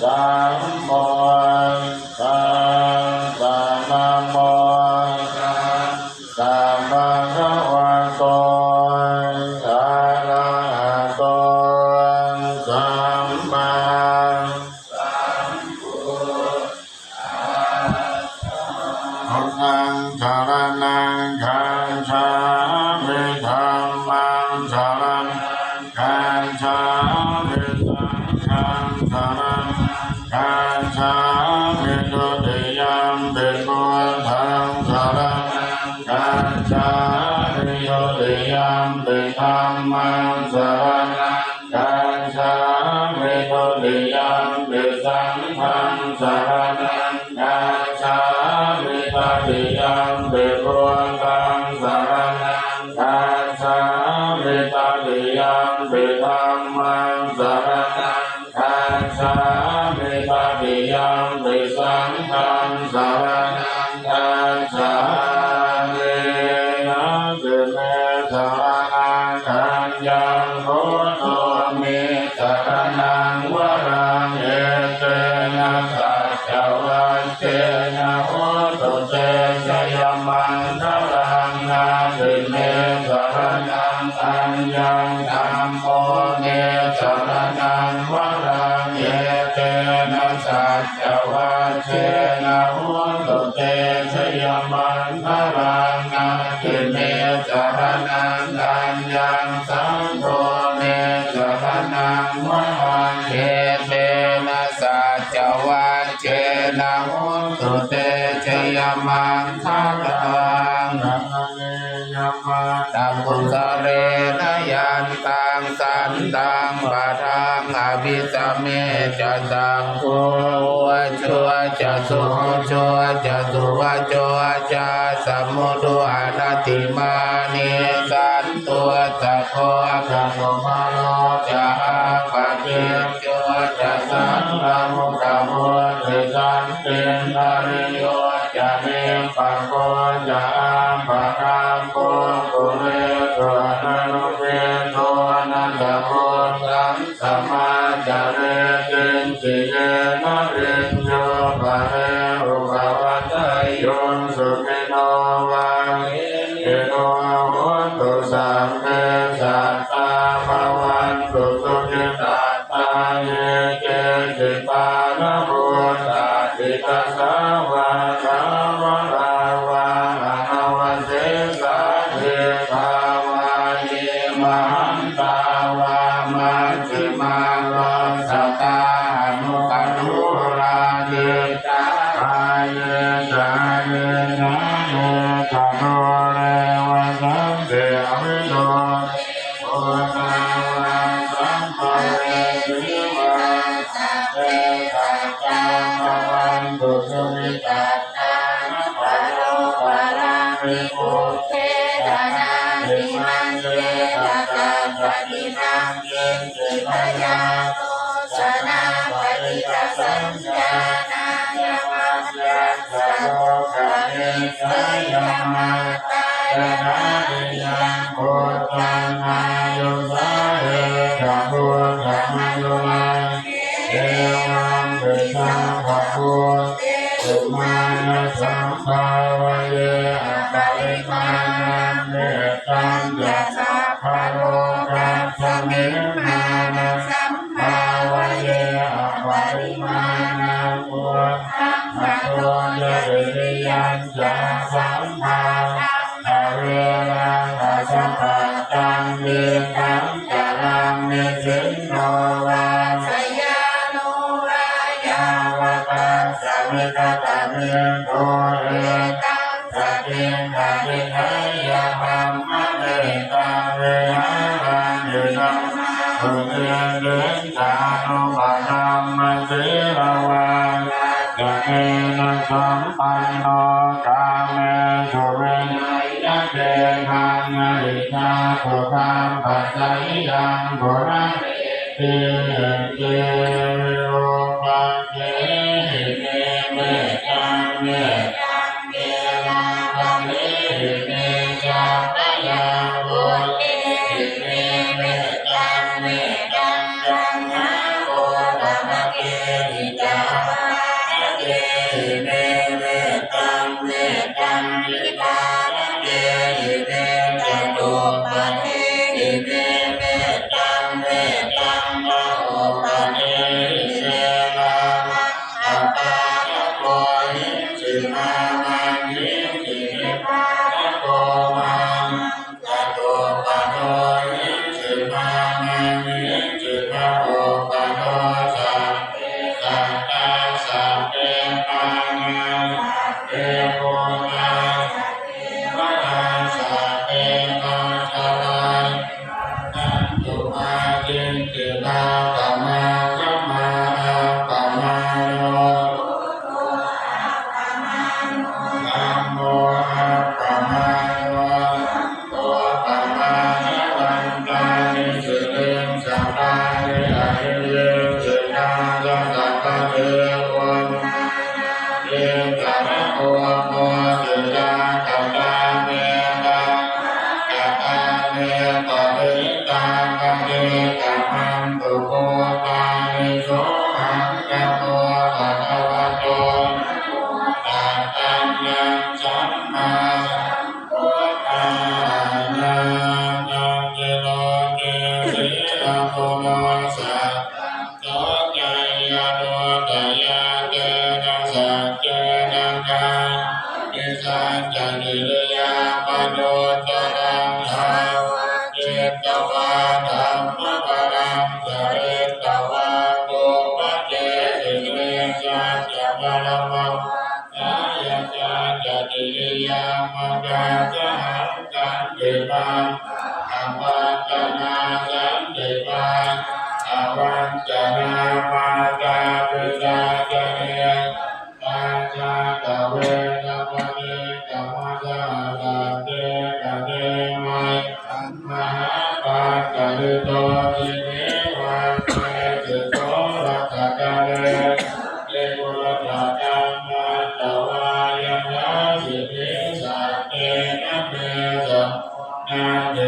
สัมโมสัมสัมนะโมสัมภะคะวะโตอะระหะโตสัมมาพุทธังสรณังคัจฉามิธัมมังสรณังคัจฉามิสังฆังสรณังคัจฉามิทุติยัมปิพุทธังสรณังคัจฉามิทุติยัมปิธัมมังสรณังคัจฉามิทุติยัมปิสังฆังสรณังคัจฉามิตติยัมปิพุทธังสรณังคัจฉามิตติยัมปิธัมมังสรณังคัจฉามิตติยัมปิสังฆังสรณังคัจฉามินะสิเมสรณังคัญญังพุทโธเมสรณังวรังเอเตนะสัจวัจเจนะโหตุเตชยมันทรังนาสิเมสรณังคัญญังธัมโมเมสรณังวรังเอเตนะสัจวัจเจนะโหตุเตชยมันทรังนาสิเมสรณังคัญญังสังโฆเมสรณังวรังเอเตนะสัจวัจเจนะโหตุเตชยมังคารังนังเนยมาตัมปุสเรนยันตังสันตังปะทังอภิสเมจะสังโฆชัวจะสุชัวจะสุวะชัวจะสมุตุอานาติมานิสันตัวตะโคจะโกมาโลจะปะเกชัวจะสังฆมุขมุติสันตินาริโยจะเมปะโกจะปะกามโกกุเรตุอนุเวโทนันตโพสังสมาจาเรตินติเยนะเรนโยปะเรอุปวัตตยโยสุขิโนวาเอโนโหตุสัมเมสัตตาภวันตุสุขิตาตาเยเกจิปานะโพตาติตาสาวะสาวะลาวะอานวเสสะเทภาวะเยมหันตาวะมัจฉิมาลสัตตานุกนุราเยตากายจายนะเยตโนเรวะสัมเดอวิโนโอตาวะสัมภเวสีวะสัพเพสัจจาภวันตุสุขิตาตาปะโลปะระวิปุเตทานาติมันเตตะตะปะตินังเยติพยาโตสนาปฏิตสัญญานายวัจจะสโลกะเนสยมาตายนาริยังพุทธังอายุสาเอตพุทธังอายุมาเอวังเปสังภะพุทธมานะสัมภาวะเยอปะริมาณังเมตตังยัสสะภะโลกัสสมิมานะสัมภาวะเยอปะริมาณังพุทธังภะโลยะริยัญจะสัมภาอเวรังอสัมปัตตังเวทังจารังนิสินโนวาสยานุวายาวตาสัมมิตตะเมโตเอตังสติกาติไทยะธัมมะเมตังเวหารังเยตังสุเตเดชานุปะธัมมะเสรวาจะเอนะสัมปันโนกาเมสุเวนัยยะเตทังอริยาปุถังปัจจยังปุระเตเกโยปะเกเมเมตังเมตังเมนาปะเมเมจาปะยาปุเตเมเมตังเมตังกังหาโกตะมะเก หิตาเกหิเมเมตังเมตังหิตาเกหิเมจตุปะเทหิเมเมตังเมตังมะโอปะเทหิเสนาอัปปาโกหิสิมามังหิสิปะโกมังจตุปะโนหิสิมามังหิสิปะโอปะโนสัพสัตตาสัพเพปานาเอโกนาวัฏาสัพเพมังคลังนันตุมาจินตินาปะมาคัมมาปะมาโยนะโมอะปะมาโยตัวปะมานะวันตานิสิริสัพพะริอริยสินาจัตตะเทวันเยตระโอโมสิยาคัตตาเมตาคัตตาเมตะเวตาคันเตกัมมันตุโกปานิโสหังกัปโตภะคะวะโตตัตตัญญังสัมมาพุทธังนะนังเจโลเกสิอะโพโนสัตโตใจยโนทยาเตนะสัจเจนะกานิสัจจติริยามโนตรังหาวเจตวาธัมมปรังสริตวาโกมัจเจสิริสัจจพรมังสายสัจจติริยามกาสหังสันติปังอวัตนาสันติปังอวัญจนามาตาปิตาเจเนตาจาตะเวนะปะเนกะมะจาตะเตกะเตมัยมหาปัจจริโตทิเนวะเตติโสรัตตะเรเอโกตัตตัมมัตตวายนะสิริสัตเตนะเมสะนาเต